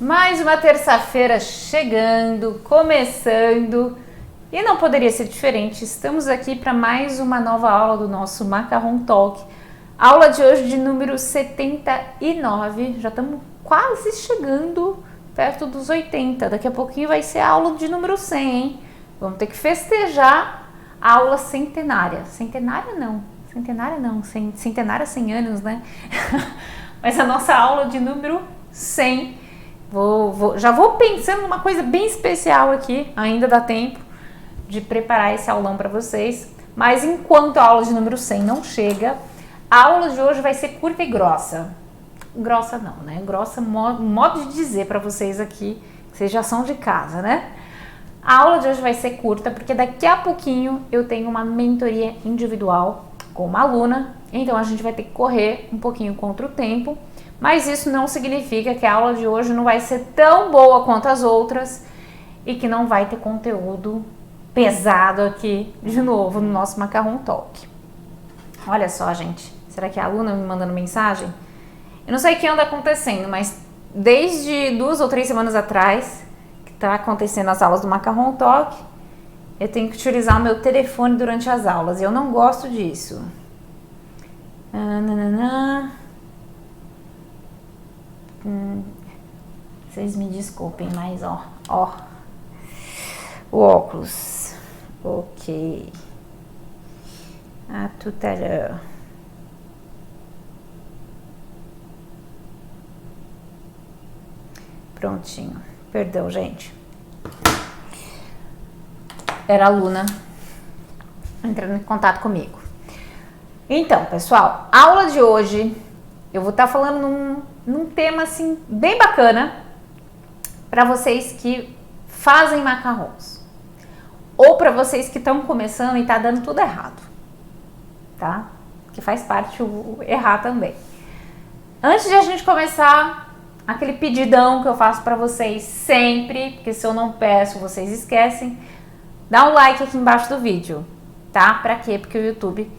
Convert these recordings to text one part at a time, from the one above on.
Mais uma terça-feira chegando, começando, e não poderia ser diferente. Estamos aqui para mais uma nova aula do nosso Macarrão Talk. Aula de hoje de número 79, já estamos quase chegando perto dos 80. Daqui a pouquinho vai ser a aula de número 100, hein? Vamos ter que festejar a aula centenária. Centenária não, 100 anos, né? Mas a nossa aula de número 100. Já vou pensando numa coisa bem especial aqui, ainda dá tempo de preparar esse aulão para vocês. Mas enquanto a aula de número 100 não chega, a aula de hoje vai ser curta e grossa. Grossa não, né? Grossa, modo de dizer para vocês aqui, que vocês já são de casa, né? A aula de hoje vai ser curta, porque daqui a pouquinho eu tenho uma mentoria individual com uma aluna, então a gente vai ter que correr um pouquinho contra o tempo, mas isso não significa que a aula de hoje não vai ser tão boa quanto as outras e que não vai ter conteúdo pesado aqui de novo no nosso Macarrão Talk. Olha só, gente, será que a aluna me mandando mensagem? Eu não sei o que anda acontecendo, mas desde 2 ou 3 semanas atrás que tá acontecendo as aulas do Macarrão Talk, eu tenho que utilizar o meu telefone durante as aulas e eu não gosto disso. Vocês me desculpem, mas ó, o óculos. Ok. A tutarã. Prontinho. Perdão, gente. Era a aluna entrando em contato comigo. Então, pessoal, a aula de hoje eu vou estar falando num tema assim bem bacana para vocês que fazem macarrons ou para vocês que estão começando e tá dando tudo errado, tá? Que faz parte o errar também. Antes de a gente começar, aquele pedidão que eu faço para vocês sempre, porque se eu não peço, vocês esquecem, dá um like aqui embaixo do vídeo, tá? Para quê? Porque o YouTube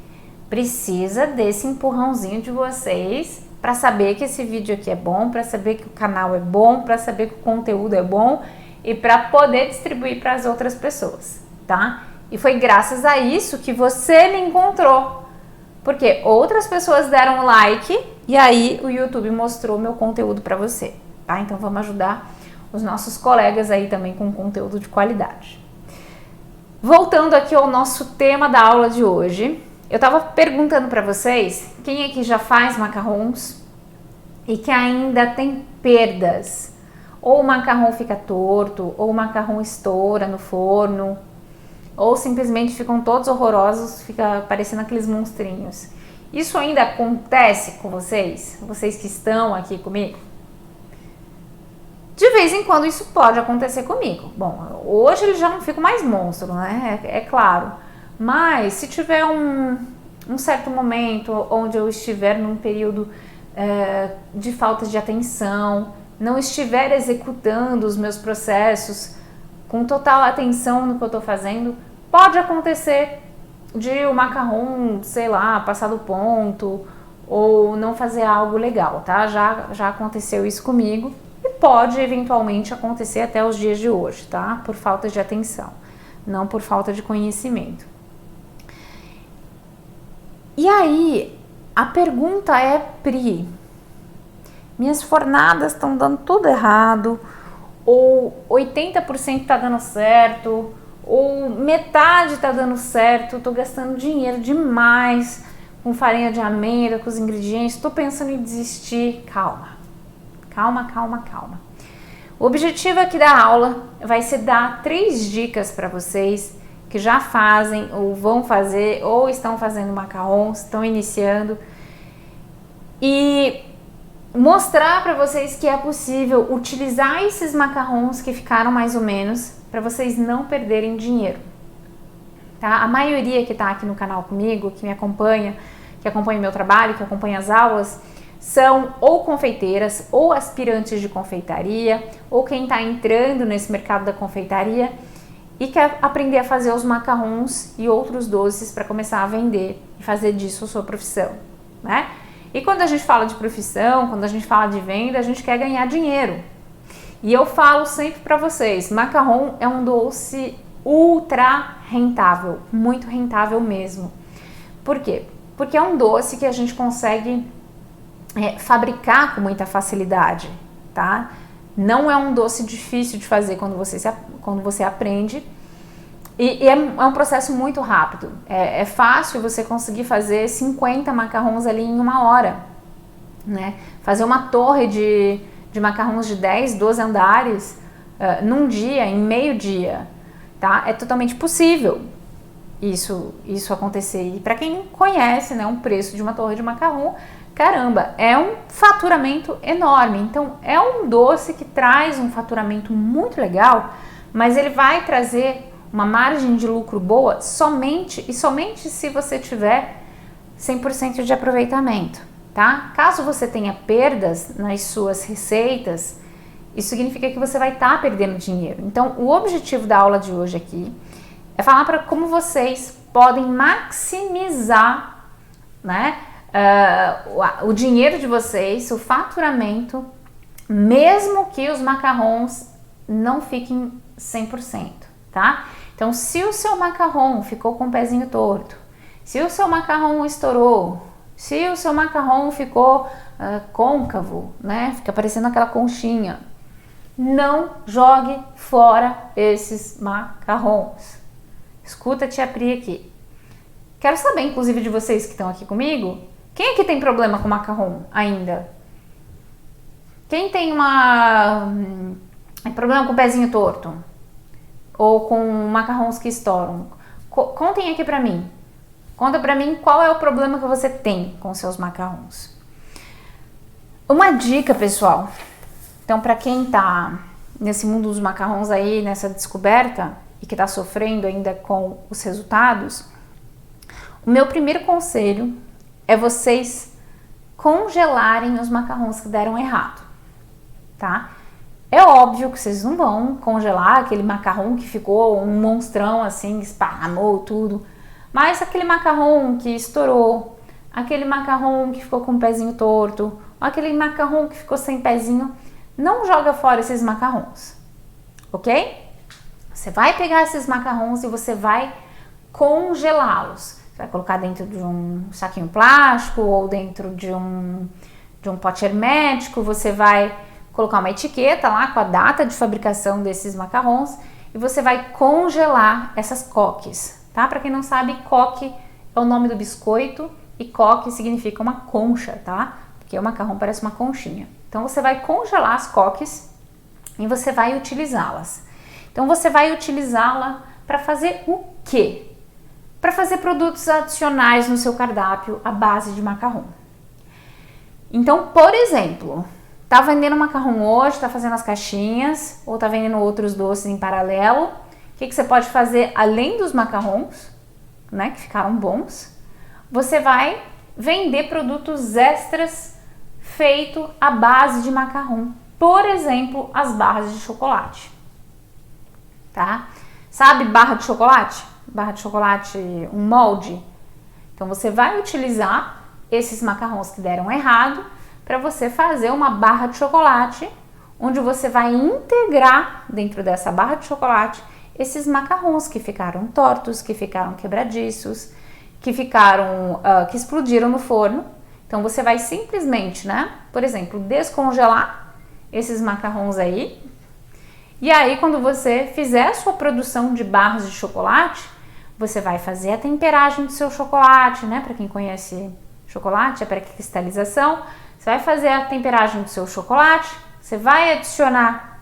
precisa desse empurrãozinho de vocês para saber que esse vídeo aqui é bom, para saber que o canal é bom, para saber que o conteúdo é bom e para poder distribuir para as outras pessoas, tá? E foi graças a isso que você me encontrou, porque outras pessoas deram like e aí o YouTube mostrou meu conteúdo para você, tá? Então vamos ajudar os nossos colegas aí também com conteúdo de qualidade. Voltando aqui ao nosso tema da aula de hoje, eu estava perguntando para vocês quem é que já faz macarrons e que ainda tem perdas. Ou o macarrão fica torto, ou o macarrão estoura no forno, ou simplesmente ficam todos horrorosos, fica parecendo aqueles monstrinhos. Isso ainda acontece com vocês? Vocês que estão aqui comigo? De vez em quando isso pode acontecer comigo. Bom, hoje ele já não fica mais monstro, né? É claro. Mas se tiver um certo momento onde eu estiver num período de falta de atenção, não estiver executando os meus processos com total atenção no que eu estou fazendo, pode acontecer de o macarrão, sei lá, passar do ponto ou não fazer algo legal, tá? Já aconteceu isso comigo e pode eventualmente acontecer até os dias de hoje, tá? Por falta de atenção, não por falta de conhecimento. E aí, a pergunta é, Pri, minhas fornadas estão dando tudo errado, ou 80% tá dando certo, ou metade tá dando certo, tô gastando dinheiro demais com farinha de amêndoa, com os ingredientes, tô pensando em desistir. Calma. O objetivo aqui da aula vai ser dar 3 dicas para vocês que já fazem ou vão fazer ou estão fazendo macarrons, estão iniciando, e mostrar para vocês que é possível utilizar esses macarrons que ficaram mais ou menos para vocês não perderem dinheiro, tá? A maioria que está aqui no canal comigo, que me acompanha, que acompanha o meu trabalho, que acompanha as aulas, são ou confeiteiras, ou aspirantes de confeitaria, ou quem está entrando nesse mercado da confeitaria e quer aprender a fazer os macarrons e outros doces para começar a vender e fazer disso a sua profissão, né? E quando a gente fala de profissão, quando a gente fala de venda, a gente quer ganhar dinheiro. E eu falo sempre para vocês, macarrão é um doce ultra rentável, muito rentável mesmo. Por quê? Porque é um doce que a gente consegue fabricar com muita facilidade, tá? Não é um doce difícil de fazer quando você aprende. E é um processo muito rápido. É fácil você conseguir fazer 50 macarrons ali em 1 hora, né? Fazer uma torre de macarrons de 10, 12 andares num dia, em meio dia, tá? É totalmente possível isso acontecer. E para quem conhece, né, um preço de uma torre de macarrão, caramba, é um faturamento enorme. Então é um doce que traz um faturamento muito legal, mas ele vai trazer uma margem de lucro boa somente se você tiver 100% de aproveitamento, tá? Caso você tenha perdas nas suas receitas, isso significa que você vai estar perdendo dinheiro. Então, o objetivo da aula de hoje aqui é falar para como vocês podem maximizar, né, o dinheiro de vocês, o faturamento, mesmo que os macarrons não fiquem 100%, tá? Então, se o seu macarrão ficou com o pezinho torto, se o seu macarrão estourou, se o seu macarrão ficou côncavo, né, fica parecendo aquela conchinha, não jogue fora esses macarrons. Escuta a tia Pri aqui. Quero saber, inclusive, de vocês que estão aqui comigo, quem aqui tem problema com macarrão ainda? Quem tem problema com o pezinho torto? Ou com macarrons que estouram? Contem aqui pra mim. Conta pra mim qual é o problema que você tem com seus macarrons. Uma dica, pessoal. Então, pra quem tá nesse mundo dos macarrons aí, nessa descoberta, e que tá sofrendo ainda com os resultados, o meu primeiro conselho é vocês congelarem os macarrons que deram errado, tá? É óbvio que vocês não vão congelar aquele macarrão que ficou um monstrão assim, esparramou tudo, mas aquele macarrão que estourou, aquele macarrão que ficou com o pezinho torto, aquele macarrão que ficou sem pezinho, não joga fora esses macarrons, ok? Você vai pegar esses macarrons e você vai congelá-los. Você vai colocar dentro de um saquinho plástico ou dentro de um pote hermético, você vai colocar uma etiqueta lá com a data de fabricação desses macarrons e você vai congelar essas coques, tá? Para quem não sabe, coque é o nome do biscoito e coque significa uma concha, tá? Porque o macarrão parece uma conchinha. Então você vai congelar as coques e você vai utilizá-las. Então você vai utilizá-la para fazer o quê? Para fazer produtos adicionais no seu cardápio à base de macarrão. Então, por exemplo, tá vendendo macarrão hoje, tá fazendo as caixinhas, ou tá vendendo outros doces em paralelo. O que você pode fazer além dos macarrons, né, que ficaram bons? Você vai vender produtos extras feito à base de macarrão. Por exemplo, as barras de chocolate, tá? Sabe barra de chocolate? Barra de chocolate, um molde. Então você vai utilizar esses macarrons que deram errado para você fazer uma barra de chocolate, onde você vai integrar dentro dessa barra de chocolate esses macarrons que ficaram tortos, que ficaram quebradiços, que ficaram, que explodiram no forno. Então você vai simplesmente, né, por exemplo, descongelar esses macarrons aí. E aí quando você fizer a sua produção de barras de chocolate, você vai fazer a temperagem do seu chocolate, né? Para quem conhece chocolate, a pré-cristalização. Você vai fazer a temperagem do seu chocolate, você vai adicionar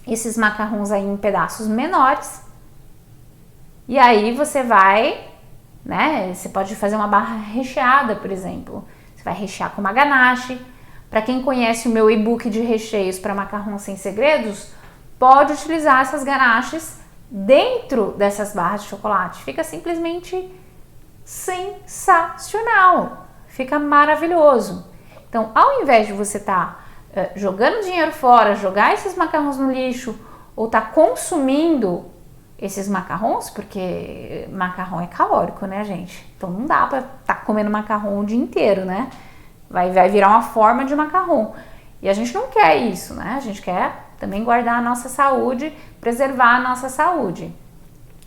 esses macarrons aí em pedaços menores. E aí você vai, né? Você pode fazer uma barra recheada, por exemplo. Você vai rechear com uma ganache. Para quem conhece o meu e-book de recheios para macarrão sem segredos, pode utilizar essas ganaches dentro dessas barras de chocolate. Fica simplesmente sensacional, fica maravilhoso. Então, ao invés de você estar jogando dinheiro fora, jogar esses macarrons no lixo ou estar consumindo esses macarrons, porque macarrão é calórico, né, gente? Então não dá para estar comendo macarrão o dia inteiro, né? Vai virar uma forma de macarrão. E a gente não quer isso, né? A gente quer também guardar a nossa saúde, preservar a nossa saúde.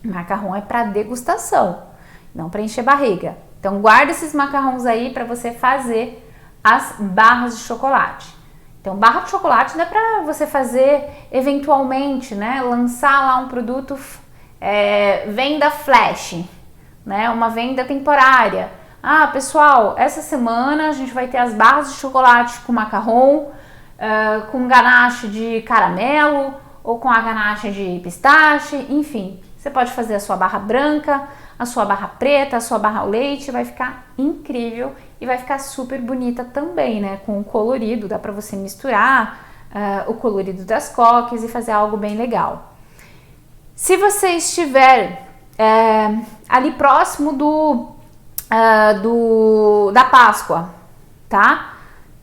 Macarrão é para degustação, não para encher barriga. Então guarda esses macarrões aí para você fazer as barras de chocolate. Então barra de chocolate não é para você fazer eventualmente, né? Lançar lá um produto venda flash, né? Uma venda temporária. Ah, pessoal, essa semana a gente vai ter as barras de chocolate com macarrão, com ganache de caramelo ou com a ganache de pistache, enfim. Você pode fazer a sua barra branca, a sua barra preta, a sua barra ao leite, vai ficar incrível e vai ficar super bonita também, né? Com o colorido, dá para você misturar o colorido das cookies e fazer algo bem legal. Se você estiver ali próximo da Páscoa, tá?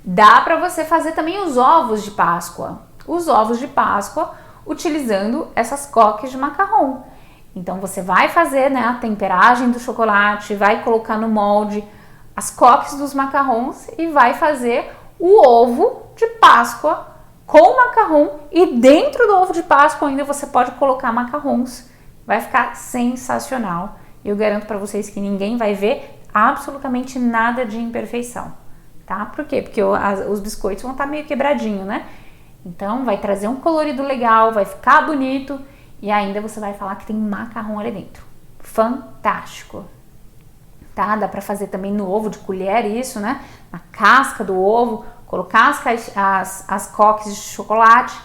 Dá para você fazer também os ovos de Páscoa. Os ovos de Páscoa utilizando essas cookies de macarrão. Então você vai fazer, né, a temperagem do chocolate, vai colocar no molde as cookies dos macarrons e vai fazer o ovo de Páscoa com macarrão, e dentro do ovo de Páscoa ainda você pode colocar macarrons. Vai ficar sensacional. Eu garanto para vocês que ninguém vai ver absolutamente nada de imperfeição, tá? Por quê? Porque os biscoitos vão estar meio quebradinho, né? Então vai trazer um colorido legal, vai ficar bonito e ainda você vai falar que tem macarrão ali dentro. Fantástico! Tá? Dá para fazer também no ovo de colher isso, né? Na casca do ovo, colocar as cookies de chocolate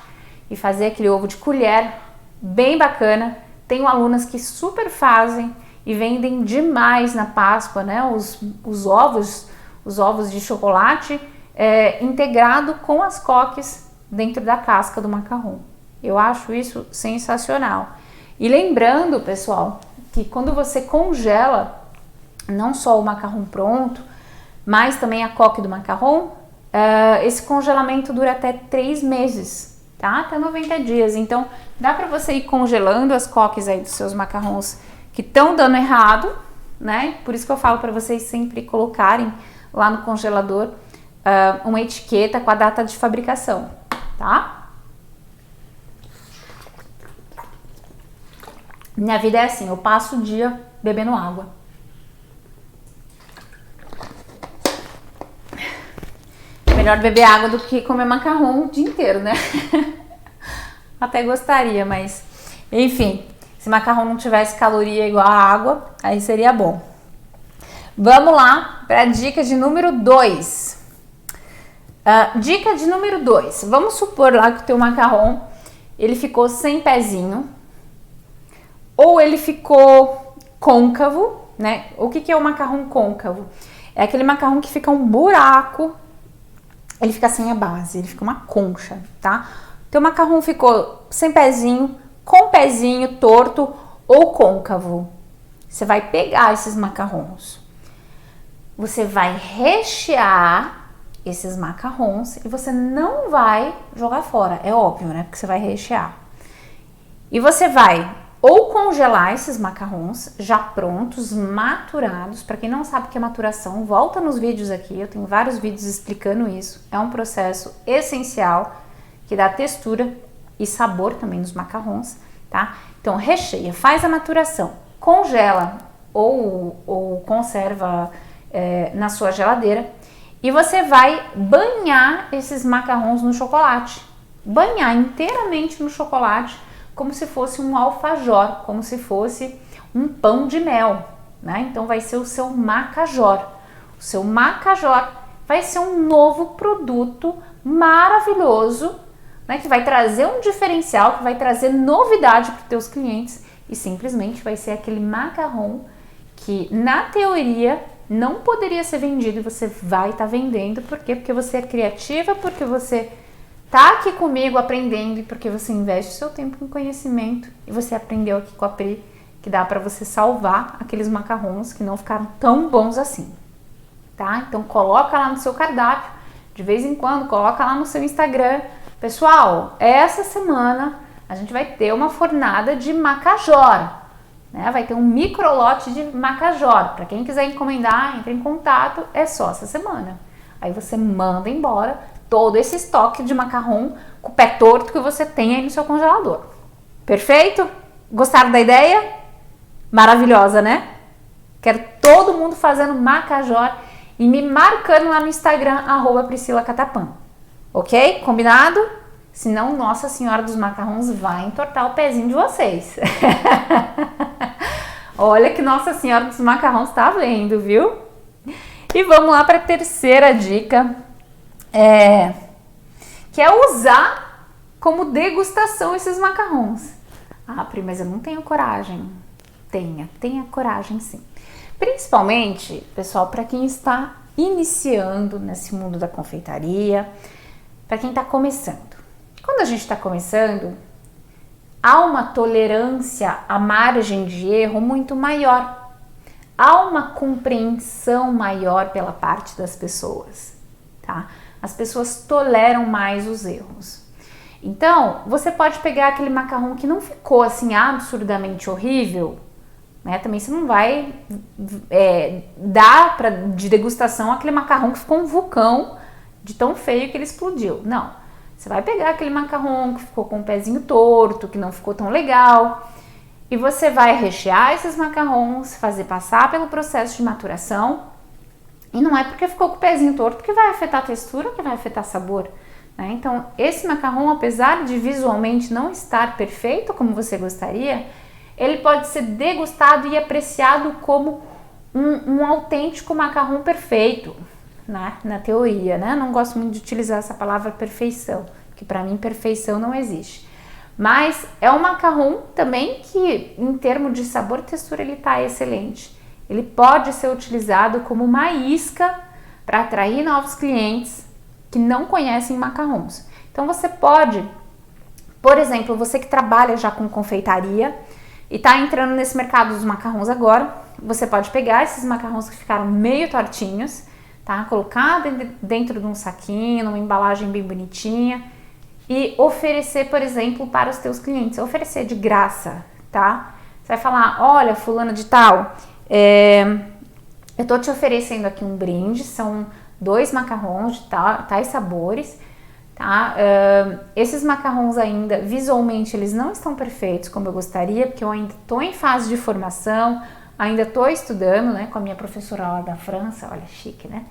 e fazer aquele ovo de colher bem bacana. Tenho alunas que super fazem e vendem demais na Páscoa, né? Os ovos de chocolate integrado com as cookies dentro da casca do macarrão. Eu acho isso sensacional. E lembrando, pessoal, que quando você congela não só o macarrão pronto, mas também a coque do macarrão, esse congelamento dura até 3 meses, tá? Até 90 dias. Então, dá para você ir congelando as coques aí dos seus macarrons que estão dando errado, né? Por isso que eu falo para vocês sempre colocarem lá no congelador uma etiqueta com a data de fabricação, tá? Minha vida é assim, eu passo o dia bebendo água. Melhor beber água do que comer macarrão o dia inteiro, né? Até gostaria, mas enfim, se macarrão não tivesse caloria igual a água, aí seria bom. Vamos lá para a dica de número 2. Dica de número 2. Vamos supor lá que o teu macarrão ele ficou sem pezinho ou ele ficou côncavo, né? O que é o macarrão côncavo? É aquele macarrão que fica um buraco, ele fica sem a base, ele fica uma concha, tá? Teu macarrão ficou sem pezinho, com pezinho torto ou côncavo. Você vai pegar esses macarrons, você vai rechear esses macarrons e você não vai jogar fora, é óbvio, né? Porque você vai rechear. E você vai ou congelar esses macarrons já prontos, maturados. Para quem não sabe o que é maturação, volta nos vídeos aqui, eu tenho vários vídeos explicando isso. É um processo essencial que dá textura e sabor também nos macarrons, tá? Então recheia, faz a maturação, congela ou conserva na sua geladeira e você vai banhar esses macarrons no chocolate. Banhar inteiramente no chocolate, como se fosse um alfajor, como se fosse um pão de mel, né? Então vai ser o seu macajor. O seu macajor vai ser um novo produto maravilhoso, né? Que vai trazer um diferencial, que vai trazer novidade para os teus clientes e simplesmente vai ser aquele macarrão que na teoria não poderia ser vendido e você vai estar vendendo. Por quê? Porque você é criativa, porque você tá aqui comigo aprendendo e porque você investe seu tempo em conhecimento e você aprendeu aqui com a Pri que dá para você salvar aqueles macarrons que não ficaram tão bons assim, tá? Então coloca lá no seu cardápio, de vez em quando coloca lá no seu Instagram. Pessoal, essa semana a gente vai ter uma fornada de macajor, né? Vai ter um micro lote de macajor. Para quem quiser encomendar, entre em contato, é só essa semana. Aí você manda embora todo esse estoque de macarrão com o pé torto que você tem aí no seu congelador. Perfeito? Gostaram da ideia? Maravilhosa, né? Quero todo mundo fazendo macajor e me marcando lá no Instagram, @PriscilaCatapã. Ok? Combinado? Senão Nossa Senhora dos Macarrões vai entortar o pezinho de vocês. Olha que Nossa Senhora dos Macarrões tá vendo, viu? E vamos lá para a terceira dica, que é usar como degustação esses macarrões. Ah, Pri, mas eu não tenho coragem. Tenha coragem sim. Principalmente, pessoal, para quem está iniciando nesse mundo da confeitaria, para quem está começando. Quando a gente está começando, há uma tolerância à margem de erro muito maior. Há uma compreensão maior pela parte das pessoas, tá? As pessoas toleram mais os erros. Então, você pode pegar aquele macarrão que não ficou assim absurdamente horrível, né? Também você não vai dar de degustação aquele macarrão que ficou um vulcão de tão feio que ele explodiu. Não. Você vai pegar aquele macarrão que ficou com o pezinho torto, que não ficou tão legal, e você vai rechear esses macarrões, fazer passar pelo processo de maturação. E não é porque ficou com o pezinho torto que vai afetar a textura, que vai afetar sabor, né? Então, esse macarrão, apesar de visualmente não estar perfeito como você gostaria, ele pode ser degustado e apreciado como um autêntico macarrão perfeito, né? Na teoria, né? Não gosto muito de utilizar essa palavra perfeição, porque para mim perfeição não existe. Mas é um macarrão também que, em termos de sabor e textura, ele está excelente. Ele pode ser utilizado como uma isca para atrair novos clientes que não conhecem macarrões. Então você pode, por exemplo, você que trabalha já com confeitaria e está entrando nesse mercado dos macarrões agora, você pode pegar esses macarrões que ficaram meio tortinhos, tá? Colocar dentro de um saquinho, numa embalagem bem bonitinha e oferecer, por exemplo, para os teus clientes. Oferecer de graça, tá? Você vai falar, olha, fulana de tal, eu tô te oferecendo aqui um brinde, são 2 macarrões de tais sabores, tá? Esses macarrões ainda, visualmente, eles não estão perfeitos como eu gostaria, porque eu ainda tô em fase de formação, ainda tô estudando, né, com a minha professora lá da França, olha, chique, né?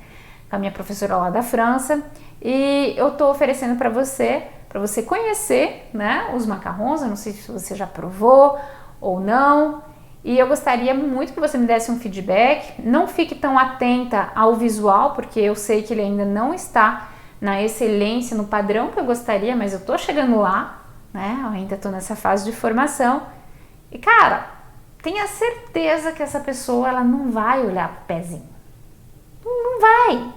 Com a minha professora lá da França, e eu tô oferecendo para você conhecer, né, os macarrões. Eu não sei se você já provou ou não, e eu gostaria muito que você me desse um feedback. Não fique tão atenta ao visual, porque eu sei que ele ainda não está na excelência, no padrão que eu gostaria, mas eu tô chegando lá, né, eu ainda tô nessa fase de formação, e cara, tenha certeza que essa pessoa, ela não vai olhar pro pezinho. Não vai.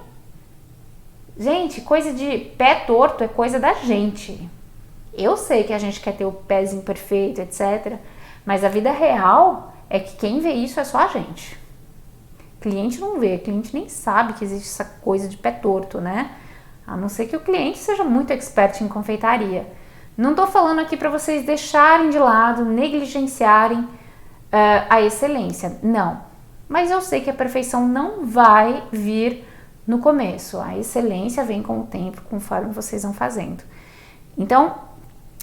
Gente, coisa de pé torto é coisa da gente. Eu sei que a gente quer ter o pezinho perfeito, etc. Mas a vida real é que quem vê isso é só a gente. Cliente não vê, cliente nem sabe que existe essa coisa de pé torto, né? A não ser que o cliente seja muito expert em confeitaria. Não tô falando aqui para vocês deixarem de lado, negligenciarem a excelência. Não. Mas eu sei que a perfeição não vai vir no começo. A excelência vem com o tempo, conforme vocês vão fazendo. Então,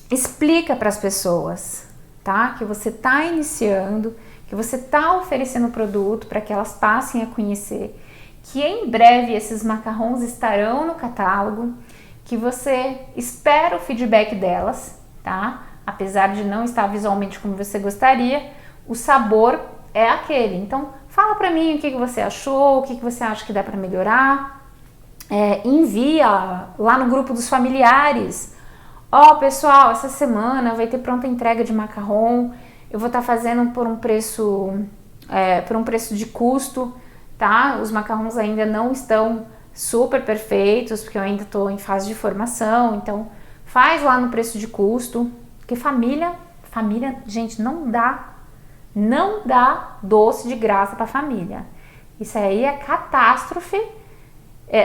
explica para as pessoas, tá? Que você está iniciando, que você está oferecendo o produto para que elas passem a conhecer, que em breve esses macarrões estarão no catálogo, que você espera o feedback delas, tá? Apesar de não estar visualmente como você gostaria, o sabor é aquele. Então, fala pra mim o que você achou, o que você acha que dá pra melhorar. Envia lá no grupo dos familiares. Ó, pessoal, essa semana vai ter pronta entrega de macarrão. Eu vou estar fazendo por um preço de custo, tá? Os macarrões ainda não estão super perfeitos, porque eu ainda estou em fase de formação. Então, faz lá no preço de custo. Porque família, gente, não dá doce de graça para família. Isso aí é catástrofe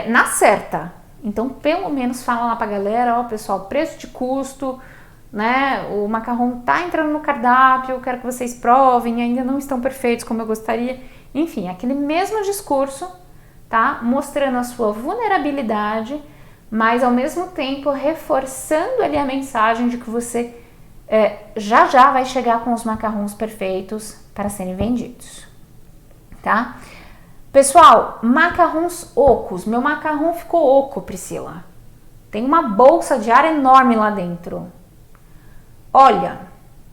na certa. Então, pelo menos fala lá pra galera, ó, pessoal, preço de custo, né? O macarrão tá entrando no cardápio, eu quero que vocês provem, ainda não estão perfeitos como eu gostaria. Enfim, aquele mesmo discurso, tá? Mostrando a sua vulnerabilidade, mas ao mesmo tempo reforçando ali a mensagem de que você já já vai chegar com os macarrons perfeitos para serem vendidos, tá? Pessoal, macarrons ocos. Meu macarrão ficou oco, Priscila. Tem uma bolsa de ar enorme lá dentro. Olha,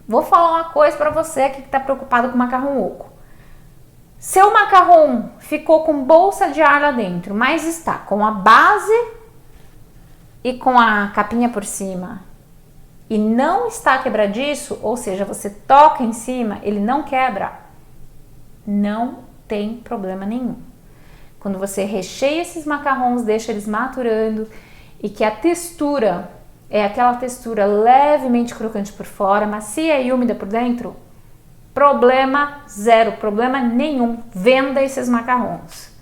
vou falar uma coisa para você aqui que está preocupado com macarrão oco. Seu macarrão ficou com bolsa de ar lá dentro, mas está com a base e com a capinha por cima e não está quebradiço, ou seja, você toca em cima, ele não quebra, não tem problema nenhum. Quando você recheia esses macarrons, deixa eles maturando e que a textura é aquela textura levemente crocante por fora, macia e úmida por dentro, problema zero, problema nenhum. Venda esses macarrons.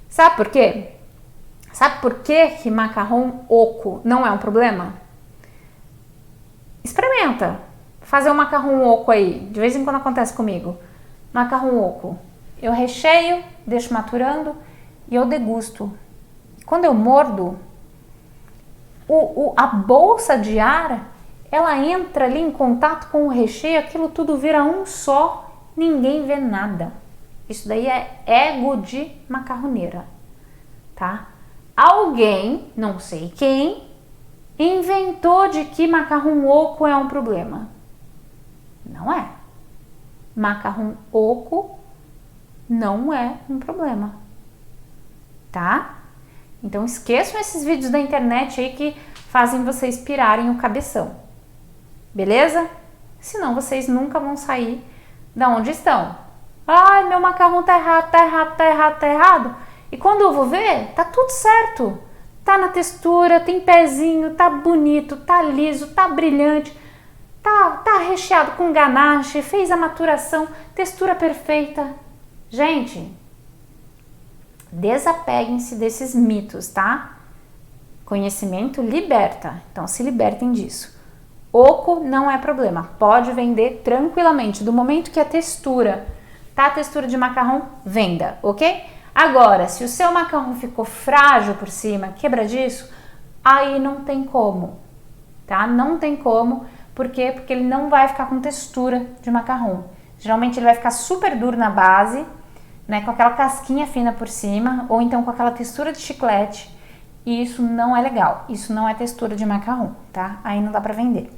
Sabe por quê? Sabe por que macarrão oco não é um problema? Experimenta fazer um macarrão oco aí. De vez em quando acontece comigo. Macarrão oco. Eu recheio, deixo maturando e eu degusto. Quando eu mordo, a bolsa de ar, ela entra ali em contato com o recheio, aquilo tudo vira um só, ninguém vê nada. Isso daí é ego de macarroneira, tá? Alguém, não sei quem, inventou de que macarrão oco é um problema. Não é. Macarrão oco não é um problema, tá? Então esqueçam esses vídeos da internet aí que fazem vocês pirarem o cabeção, beleza? Senão vocês nunca vão sair da onde estão. Ai, meu macarrão tá errado, tá errado, tá errado, tá errado. E quando eu vou ver, tá tudo certo. Tá na textura, tem pezinho, tá bonito, tá liso, tá brilhante, tá recheado com ganache, fez a maturação, textura perfeita. Gente, desapeguem-se desses mitos, tá? Conhecimento liberta, então se libertem disso. Oco não é problema, pode vender tranquilamente. Do momento que a textura tá a textura de macarrão, venda, ok? Agora, se o seu macarrão ficou frágil por cima, quebradiço, aí não tem como, tá? Não tem como, por quê? Porque ele não vai ficar com textura de macarrão. Geralmente ele vai ficar super duro na base, né, com aquela casquinha fina por cima, ou então com aquela textura de chiclete, e isso não é legal, isso não é textura de macarrão, tá? Aí não dá pra vender.